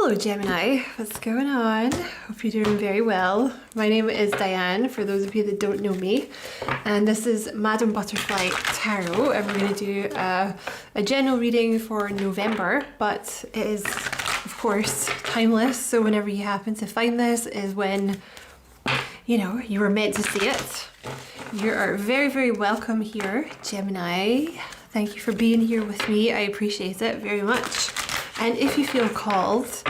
Hello Gemini, what's going on? Hope you're doing very well. My name is Diane, for those of you that don't know me, and this is Madam Butterfly Tarot, and we're going to do a general reading for November, but it is of course timeless, so whenever you happen to find this is when, you know, you were meant to see it. You are very, very welcome here, Gemini. Thank you for being here with me. I appreciate it very much. And if you feel called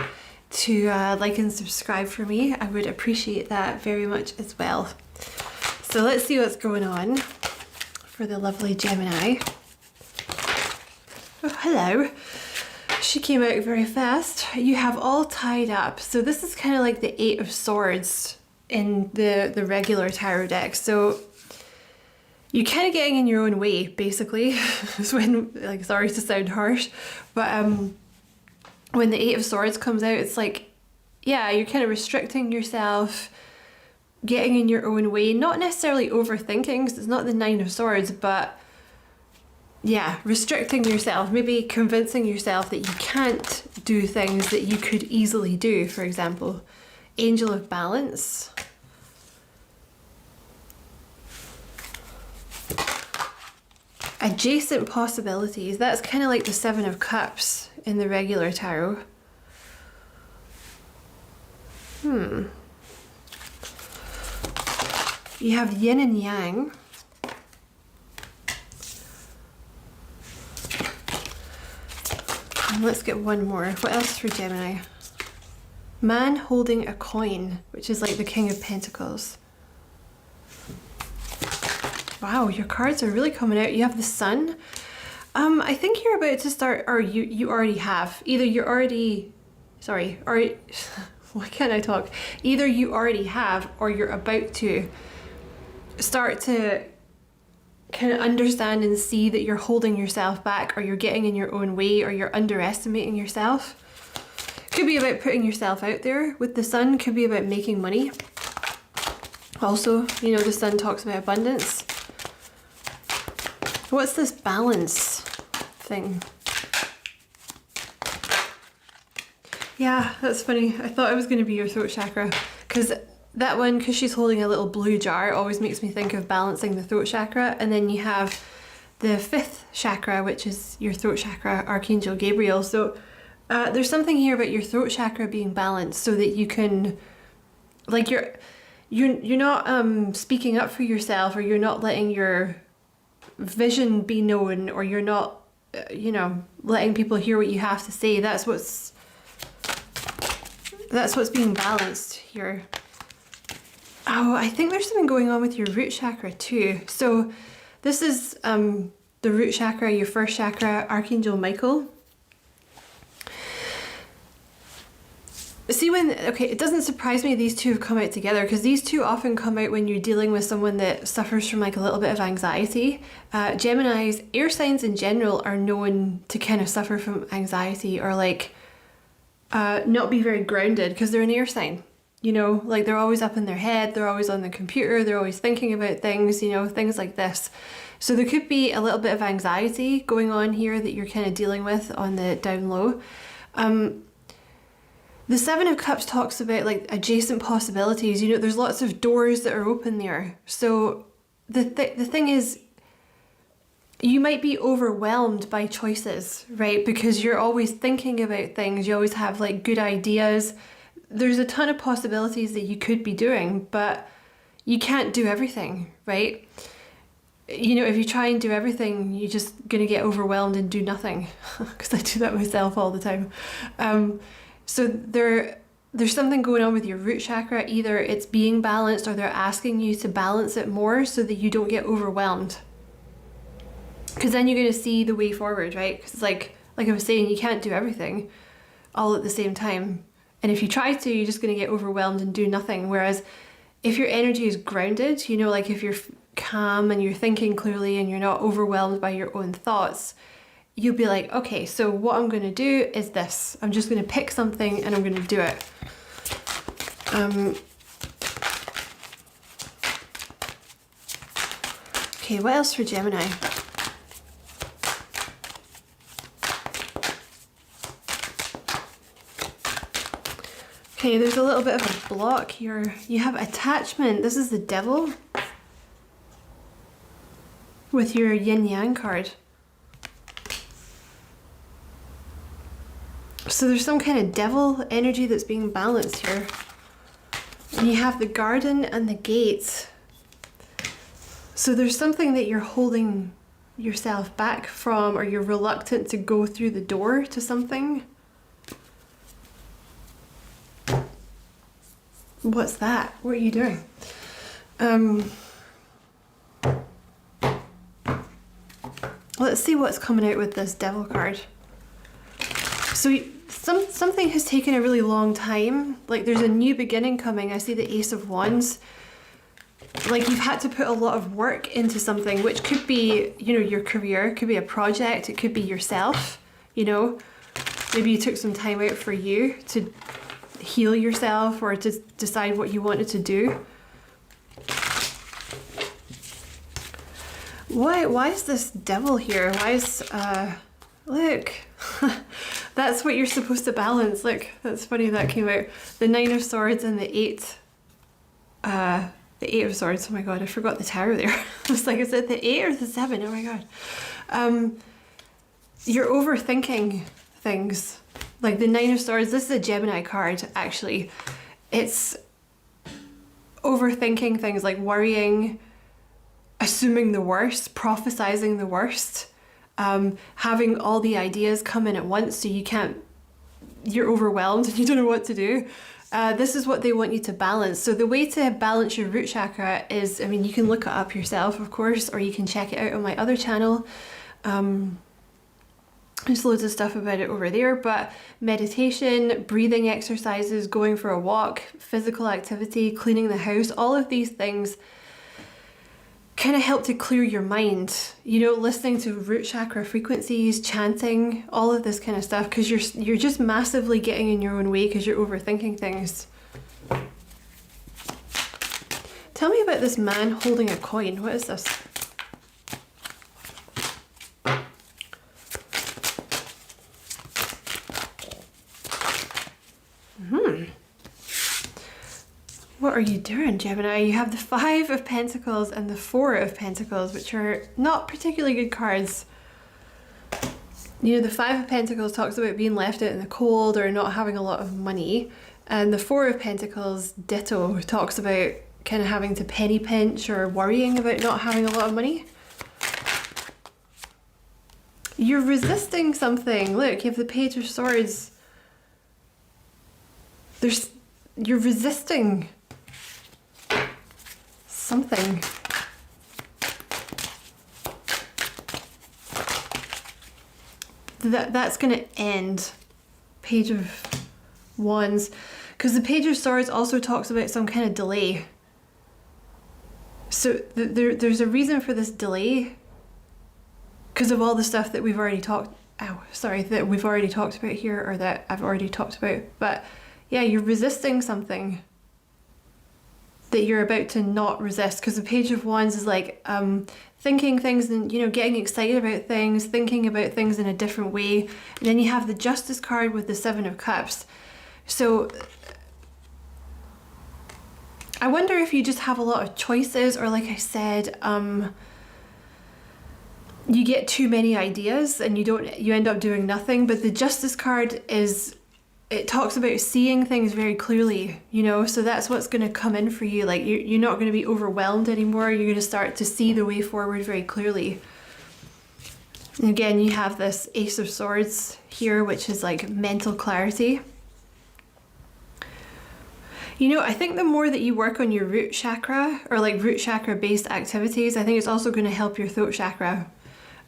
to like and subscribe for me, I would appreciate that very much as well. So let's see what's going on for the lovely Gemini. Oh, hello. She came out very fast. You have all tied up. So this is kind of like the Eight of Swords in the regular tarot deck. So you're kind of getting in your own way, basically. Is when, like, sorry to sound harsh, but when the Eight of Swords comes out, it's like, yeah, you're kind of restricting yourself, getting in your own way, not necessarily overthinking, because it's not the Nine of Swords, but yeah, restricting yourself, maybe convincing yourself that you can't do things that you could easily do, for example. Angel of Balance. Adjacent possibilities, that's kind of like the Seven of Cups in the regular tarot. You have yin and yang. And let's get one more. What else for Gemini? Man holding a coin, which is like the King of Pentacles. Wow, your cards are really coming out. You have the Sun. I think you're about to start, or you already have. Either you're already, sorry, or why can't I talk? Either you already have, or you're about to start to kind of understand and see that you're holding yourself back, or you're getting in your own way, or you're underestimating yourself. Could be about putting yourself out there with the Sun, could be about making money. Also, you know, the Sun talks about abundance. What's this balance thing? Yeah, that's funny. I thought it was going to be your throat chakra, because that one, because she's holding a little blue jar, always makes me think of balancing the throat chakra. And then you have the fifth chakra, which is your throat chakra, Archangel Gabriel. So there's something here about your throat chakra being balanced, so that you can, like, you're not speaking up for yourself, or you're not letting your vision be known, or you're not you know, letting people hear what you have to say. That's what's being balanced here. Oh, I think there's something going on with your root chakra too. So this is the root chakra, your first chakra, Archangel Michael. See, okay, it doesn't surprise me these two have come out together, because these two often come out when you're dealing with someone that suffers from like a little bit of anxiety. Geminis, air signs in general, are known to kind of suffer from anxiety, or like not be very grounded, because they're an air sign. You know, like they're always up in their head, they're always on the computer, they're always thinking about things, you know, things like this. So there could be a little bit of anxiety going on here that you're kind of dealing with on the down low. The Seven of Cups talks about like adjacent possibilities. You know, there's lots of doors that are open there. So the thing is, you might be overwhelmed by choices, right? Because you're always thinking about things. You always have like good ideas. There's a ton of possibilities that you could be doing, but you can't do everything, right? You know, if you try and do everything, you're just gonna get overwhelmed and do nothing. Because I do that myself all the time. So there's something going on with your root chakra. Either it's being balanced, or they're asking you to balance it more so that you don't get overwhelmed. Because then you're going to see the way forward, right? Because it's like I was saying, you can't do everything all at the same time. And if you try to, you're just going to get overwhelmed and do nothing. Whereas if your energy is grounded, you know, like if you're calm and you're thinking clearly and you're not overwhelmed by your own thoughts, you'll be like, okay, so what I'm going to do is this. I'm just going to pick something and I'm going to do it. Okay, what else for Gemini? Okay, there's a little bit of a block here. You have attachment. This is the devil with your yin yang card. So there's some kind of devil energy that's being balanced here. And you have the garden and the gate. So there's something that you're holding yourself back from, or you're reluctant to go through the door to something. What's that? What are you doing? Let's see what's coming out with this devil card. So something has taken a really long time. Like there's a new beginning coming. I see the Ace of Wands. Like you've had to put a lot of work into something, which could be, you know, your career, it could be a project, it could be yourself, you know. Maybe you took some time out for you to heal yourself or to decide what you wanted to do. Why is this devil here? Why is, look, that's what you're supposed to balance. Look, that's funny that came out. The Nine of Swords and the Eight of Swords. Oh my God, I forgot the tower there. I was like, is it the 8 or the 7? Oh my God. You're overthinking things. Like the Nine of Swords, this is a Gemini card, actually. It's overthinking things, like worrying, assuming the worst, prophesizing the worst, having all the ideas come in at once so you're overwhelmed and you don't know what to do. This is what they want you to balance. So the way to balance your root chakra is, I mean, you can look it up yourself, of course, or you can check it out on my other channel. There's loads of stuff about it over there, but meditation, breathing exercises, going for a walk, physical activity, cleaning the house, all of these things kind of help to clear your mind, you know, listening to root chakra frequencies, chanting, all of this kind of stuff, because you're just massively getting in your own way because you're overthinking things. Tell me about this man holding a coin. What is this? What are you doing, Gemini? You have the 5 of Pentacles and the 4 of Pentacles, which are not particularly good cards. You know, the 5 of Pentacles talks about being left out in the cold or not having a lot of money. And the 4 of Pentacles, ditto, talks about kind of having to penny pinch or worrying about not having a lot of money. You're resisting something. Look, you have the Page of Swords. You're resisting something. That's going to end. Page of Wands. Because the Page of Swords also talks about some kind of delay. So there's a reason for this delay. Because of all the stuff that we've already talked... that we've already talked about here, or that I've already talked about. But yeah, you're resisting something that you're about to not resist, because the Page of Wands is like thinking things and, you know, getting excited about things, thinking about things in a different way. And then you have the Justice card with the 7 of Cups. So I wonder if you just have a lot of choices, or like I said, you get too many ideas and you end up doing nothing. But the Justice card it talks about seeing things very clearly, you know, so that's what's going to come in for you. Like you're not going to be overwhelmed anymore. You're going to start to see the way forward very clearly. And again, you have this Ace of Swords here, which is like mental clarity. You know, I think the more that you work on your root chakra, or like root chakra based activities, I think it's also going to help your throat chakra.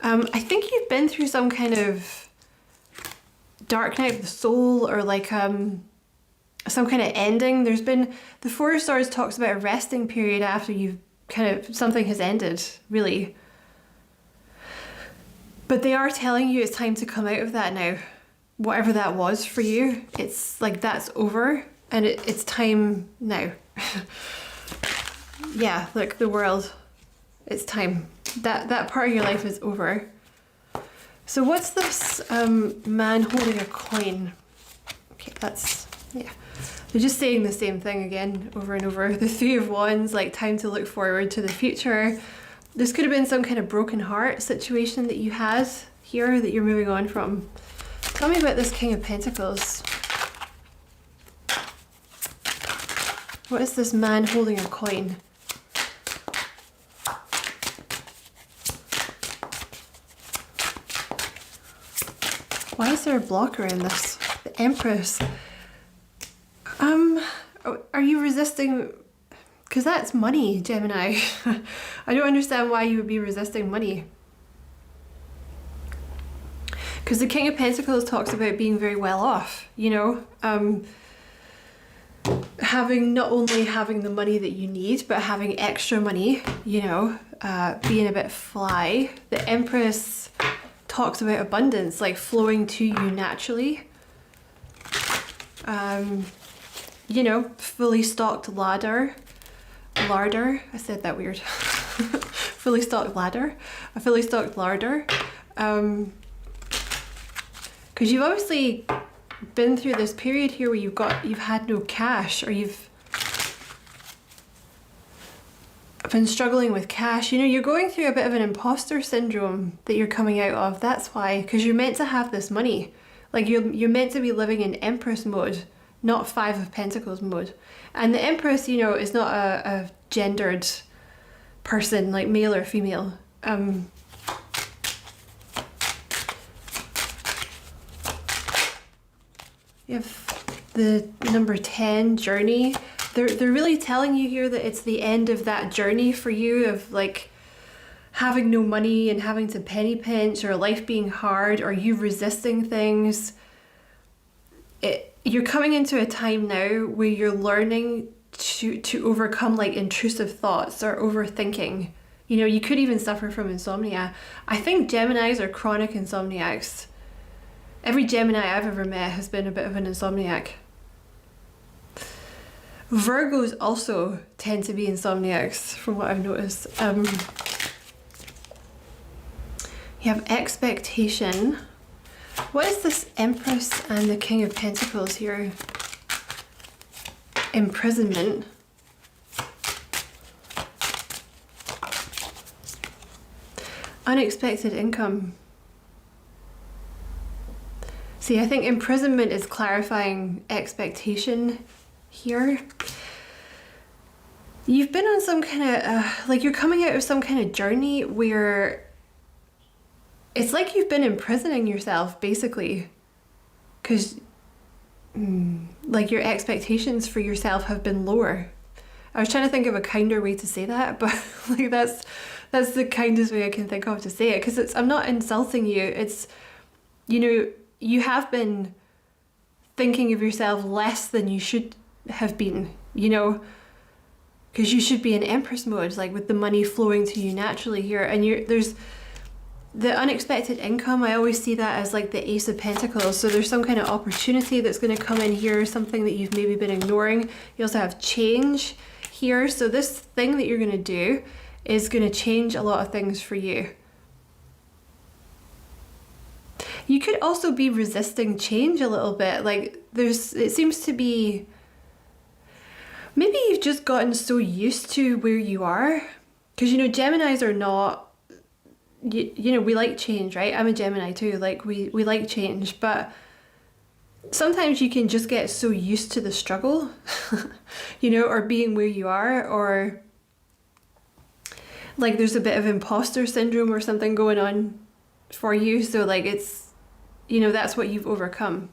I think you've been through some kind of dark night of the soul, or like some kind of ending. There's been, the 4 of Swords talks about a resting period after you've something has ended, really. But they are telling you it's time to come out of that now. Whatever that was for you, it's like that's over, and it's time now. Yeah, look, the world, it's time. That part of your life is over. So what's this man holding a coin? Okay, that's Yeah. They're just saying the same thing again over and over. The Three of Wands, like time to look forward to the future. This could have been some kind of broken heart situation that you had here that you're moving on from. Tell me about this King of Pentacles. What is this man holding a coin? Why is there a blocker in this? The Empress. Are you resisting? Because that's money, Gemini. I don't understand why you would be resisting money. Because the King of Pentacles talks about being very well off, you know? Having, not only having the money that you need, but having extra money, you know? Being a bit fly. The Empress talks about abundance, like flowing to you naturally. You know, fully stocked larder. I said that weird. Fully stocked ladder. A fully stocked larder. Because you've obviously been through this period here where you've had no cash, or you've been struggling with cash. You know, you're going through a bit of an imposter syndrome that you're coming out of. That's why, because you're meant to have this money. Like you're meant to be living in Empress mode, not Five of Pentacles mode. And the Empress, you know, is not a gendered person, like male or female. You have the number 10, journey. They're really telling you here that it's the end of that journey for you of like having no money and having to penny pinch, or life being hard, or you resisting things. You're coming into a time now where you're learning to overcome like intrusive thoughts or overthinking. You know, you could even suffer from insomnia. I think Geminis are chronic insomniacs. Every Gemini I've ever met has been a bit of an insomniac. Virgos also tend to be insomniacs, from what I've noticed. You have expectation. What is this Empress and the King of Pentacles here? Imprisonment. Unexpected income. See, I think imprisonment is clarifying expectation here. You've been on some kind of, like you're coming out of some kind of journey where it's like you've been imprisoning yourself, basically. Because, like, your expectations for yourself have been lower. I was trying to think of a kinder way to say that, but like that's the kindest way I can think of to say it. Because I'm not insulting you. It's, you know, you have been thinking of yourself less than you should have been, you know, because you should be in Empress mode, like with the money flowing to you naturally here. And there's the unexpected income. I always see that as like the Ace of Pentacles. So there's some kind of opportunity that's going to come in here, something that you've maybe been ignoring. You also have change here. So this thing that you're going to do is going to change a lot of things for you. You could also be resisting change a little bit. Like it seems to be, maybe you've just gotten so used to where you are. Because, you know, Geminis are not, you know, we like change, right? I'm a Gemini too. Like we like change, but sometimes you can just get so used to the struggle, you know, or being where you are, or like there's a bit of imposter syndrome or something going on for you. So like it's, you know, that's what you've overcome.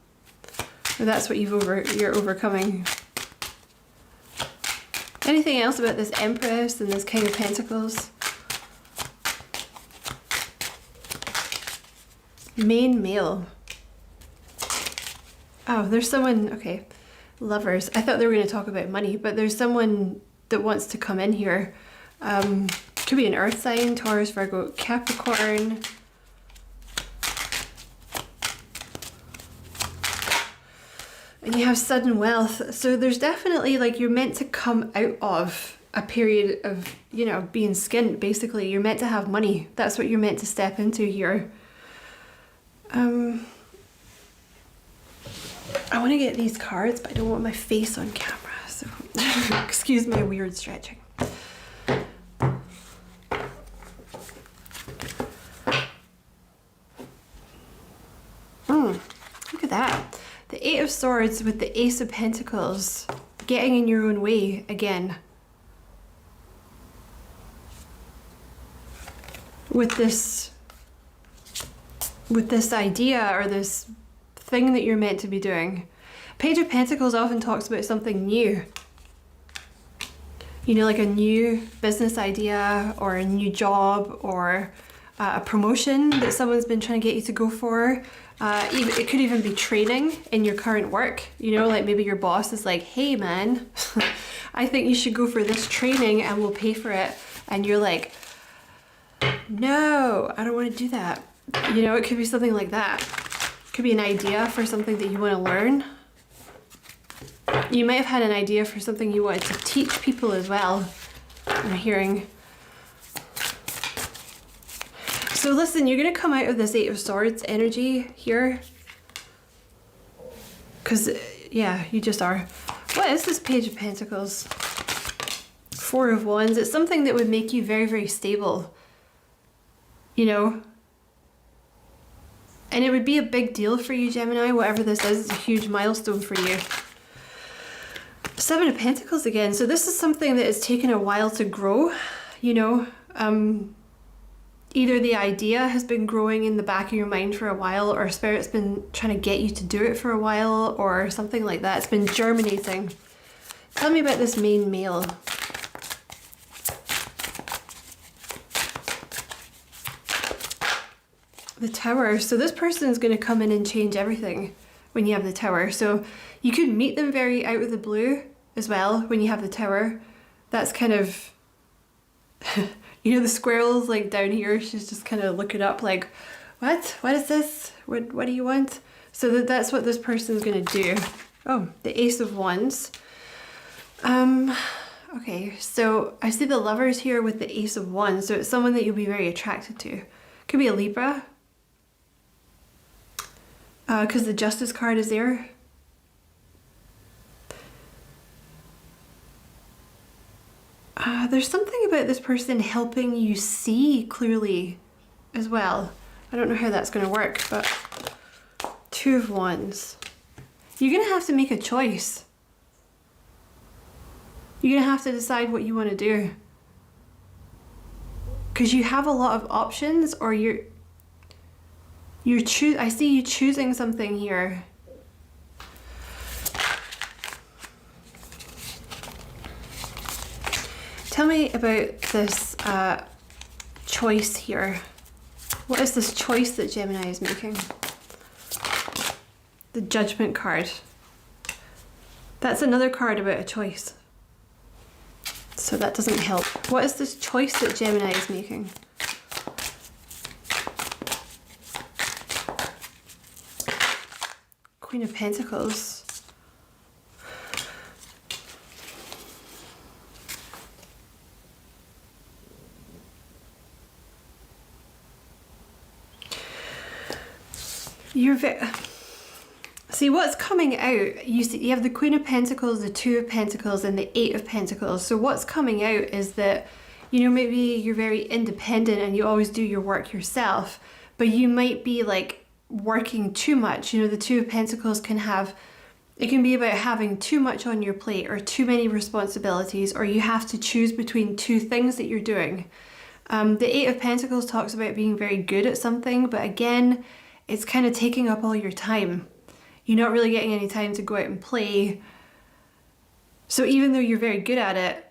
Or that's what you're overcoming. Anything else about this Empress and this King of Pentacles? Main male. Oh, there's someone, okay. Lovers. I thought they were going to talk about money, but there's someone that wants to come in here. Could be an earth sign, Taurus, Virgo, Capricorn. And you have sudden wealth. So there's definitely like you're meant to come out of a period of, you know, being skint, basically. You're meant to have money. That's what you're meant to step into here. I want to get these cards, but I don't want my face on camera, so excuse my weird stretching. Look at that. The Eight of Swords with the Ace of Pentacles, getting in your own way again. With this idea or this thing that you're meant to be doing. Page of Pentacles often talks about something new. You know, like a new business idea or a new job or a promotion that someone's been trying to get you to go for. It could even be training in your current work. You know, like maybe your boss is like, hey man, I think you should go for this training and we'll pay for it. And you're like, no, I don't want to do that. You know, it could be something like that. It could be an idea for something that you want to learn. You might have had an idea for something you wanted to teach people as well. I'm hearing. So listen, you're going to come out of this Eight of Swords energy here. Because, yeah, you just are. What is this Page of Pentacles? Four of Wands. It's something that would make you very, very stable. You know? And it would be a big deal for you, Gemini. Whatever this is, it's a huge milestone for you. Seven of Pentacles again. So this is something that has taken a while to grow, you know. Either the idea has been growing in the back of your mind for a while, or Spirit's been trying to get you to do it for a while, or something like that. It's been germinating. Tell me about this main male. The Tower. So this person is going to come in and change everything when you have the Tower. So you could meet them very out of the blue as well when you have the Tower. That's kind of, you know, the squirrel's like down here. She's just kind of looking up like, what? What is this? What do you want? So that's what this person is going to do. Oh, the Ace of Wands. Okay, so I see the Lovers here with the Ace of Wands. So it's someone that you'll be very attracted to. Could be a Libra. Because the Justice card is there. There's something about this person helping you see clearly as well. I don't know how that's going to work, but Two of Wands. You're going to have to make a choice. You're going to have to decide what you want to do. Because you have a lot of options, or I see you choosing something here. Tell me about this choice here. What is this choice that Gemini is making? The Judgment card. That's another card about a choice. So that doesn't help. What is this choice that Gemini is making? Queen of Pentacles. See what's coming out. You have the Queen of Pentacles, the Two of Pentacles, and the Eight of Pentacles. So what's coming out is that, you know, maybe you're very independent and you always do your work yourself, but you might be like working too much. You know, the Two of Pentacles can be about having too much on your plate or too many responsibilities, or you have to choose between two things that you're doing. The Eight of Pentacles talks about being very good at something, but again, it's kind of taking up all your time. You're not really getting any time to go out and play. So even though you're very good at it,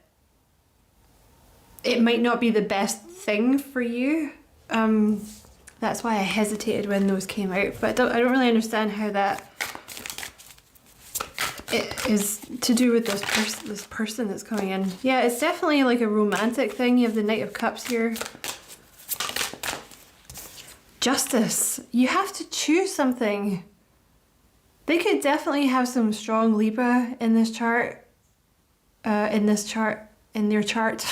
it might not be the best thing for you. That's why I hesitated when those came out. But I don't really understand how that it is to do with this person that's coming in. Yeah, it's definitely like a romantic thing. You have the Knight of Cups here. Justice. You have to choose something. They could definitely have some strong Libra in this chart. In their chart.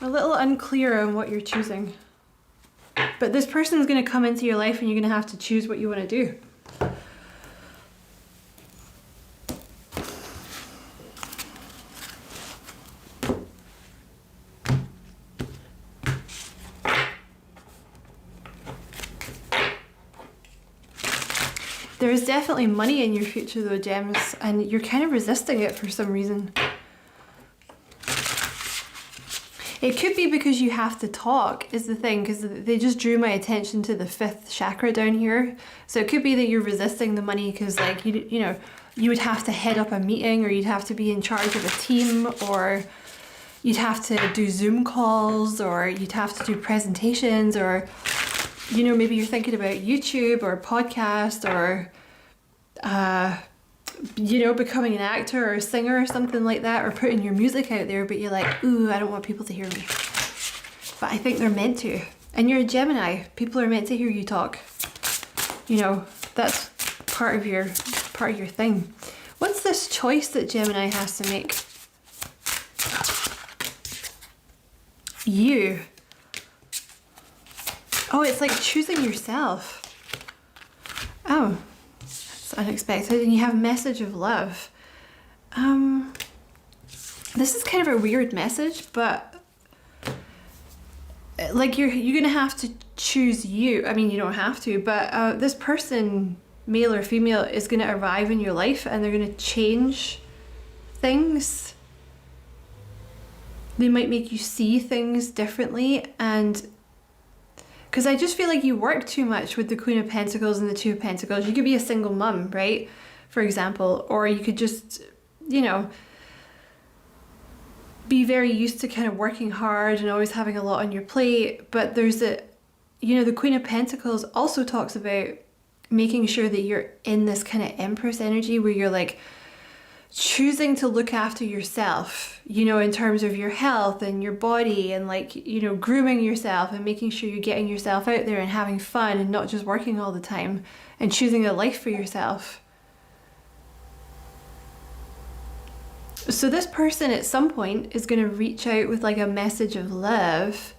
a little unclear on what you're choosing. But this person's going to come into your life and you're going to have to choose what you want to do. There is definitely money in your future though, Gems, and you're kind of resisting it for some reason. It could be because you have to talk is the thing, because they just drew my attention to the 5th chakra down here. So it could be that you're resisting the money because like, you know, you would have to head up a meeting, or you'd have to be in charge of a team, or you'd have to do Zoom calls, or you'd have to do presentations, or, you know, maybe you're thinking about YouTube or podcast, or, you know, becoming an actor or a singer or something like that, or putting your music out there, but you're like, ooh, I don't want people to hear me. But I think they're meant to. And you're a Gemini. People are meant to hear you talk. You know, that's part of your thing. What's this choice that Gemini has to make? You. Oh, it's like choosing yourself. Oh. Unexpected. And you have message of love. This is kind of a weird message, but like you're gonna have to choose you. I mean, you don't have to, but this person, male or female, is gonna arrive in your life and they're gonna change things. They might make you see things differently, and because I just feel like you work too much with the Queen of Pentacles and the Two of Pentacles. You could be a single mum, right? For example, or you could just, you know, be very used to kind of working hard and always having a lot on your plate. But there's a, you know, the Queen of Pentacles also talks about making sure that you're in this kind of Empress energy where you're like choosing to look after yourself, you know, in terms of your health and your body, and like, you know, grooming yourself and making sure you're getting yourself out there and having fun and not just working all the time, and choosing a life for yourself. So this person at some point is going to reach out with like a message of love,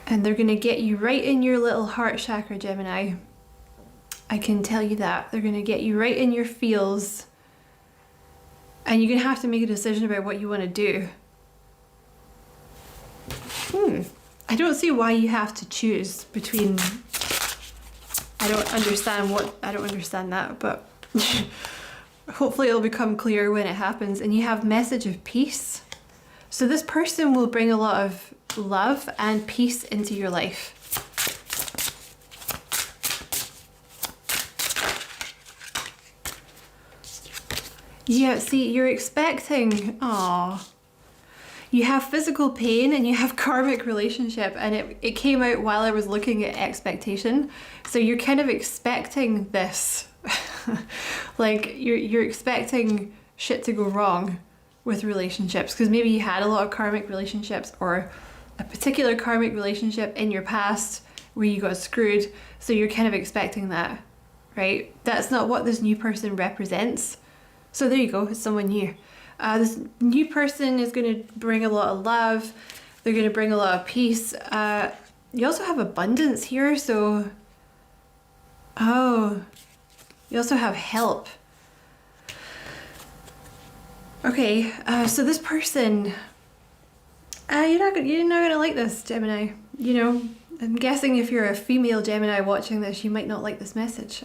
and they're going to get you right in your little heart chakra, Gemini. I can tell you that. They're going to get you right in your feels. And you're going to have to make a decision about what you want to do. I don't see why you have to choose between... I don't understand that, but hopefully it'll become clear when it happens. And you have message of peace. So this person will bring a lot of love and peace into your life. Yeah, see, you're expecting, you have physical pain and you have karmic relationship, and it came out while I was looking at expectation. So you're kind of expecting this. Like you're expecting shit to go wrong with relationships, because maybe you had a lot of karmic relationships, or a particular karmic relationship in your past where you got screwed. So you're kind of expecting that, right? That's not what this new person represents. So there you go, it's someone new. This new person is going to bring a lot of love. They're going to bring a lot of peace. You also have abundance here, so... Oh, you also have help. Okay, so this person... you're not going to like this, Gemini. You know, I'm guessing if you're a female Gemini watching this, you might not like this message.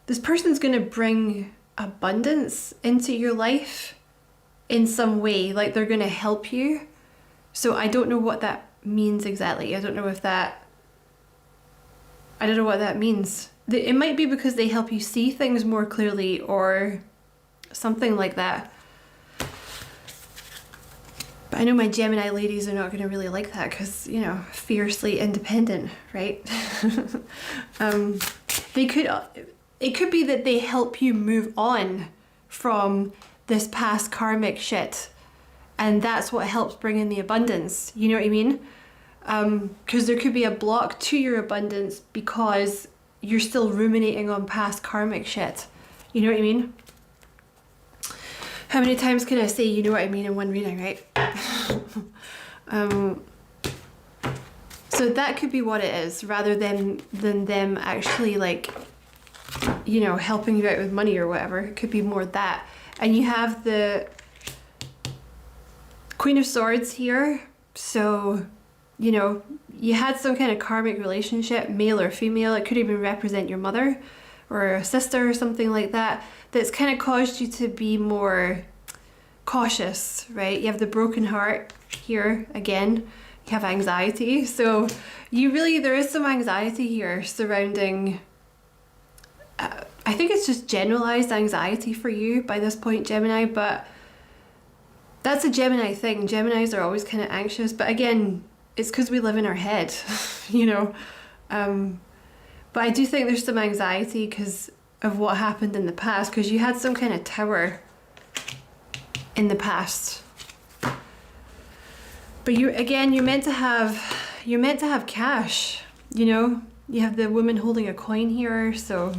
This person's going to bring abundance into your life in some way, like they're going to help you. So I don't know what that means exactly. I don't know what that means. It might be because they help you see things more clearly or something like that. But I know my Gemini ladies are not going to really like that because, you know, fiercely independent, right? It could be that they help you move on from this past karmic shit, and that's what helps bring in the abundance. You know what I mean? Because there could be a block to your abundance because you're still ruminating on past karmic shit. You know what I mean? How many times can I say you know what I mean in one reading, right? So that could be what it is, rather than them actually like, you know, helping you out with money or whatever. It could be more that. And you have the Queen of Swords here. So, you know, you had some kind of karmic relationship, male or female. It could even represent your mother or a sister or something like that, that's kind of caused you to be more cautious, right? You have the broken heart here again. You have anxiety. So you really, there is some anxiety here surrounding, I think it's just generalized anxiety for you by this point, Gemini, but that's a Gemini thing. Geminis are always kind of anxious, but again, it's because we live in our head, you know. But I do think there's some anxiety because of what happened in the past, because you had some kind of tower in the past. But you, again, you're meant to have cash, you know. You have the woman holding a coin here, so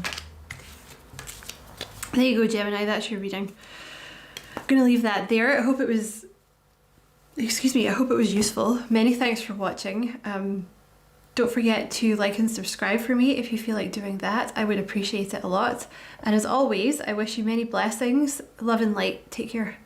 there you go, Gemini, that's your reading. I'm gonna leave that there. I hope it was, excuse me, I hope it was useful. Many thanks for watching. Don't forget to like and subscribe for me if you feel like doing that. I would appreciate it a lot. And as always, I wish you many blessings, love and light. Take care.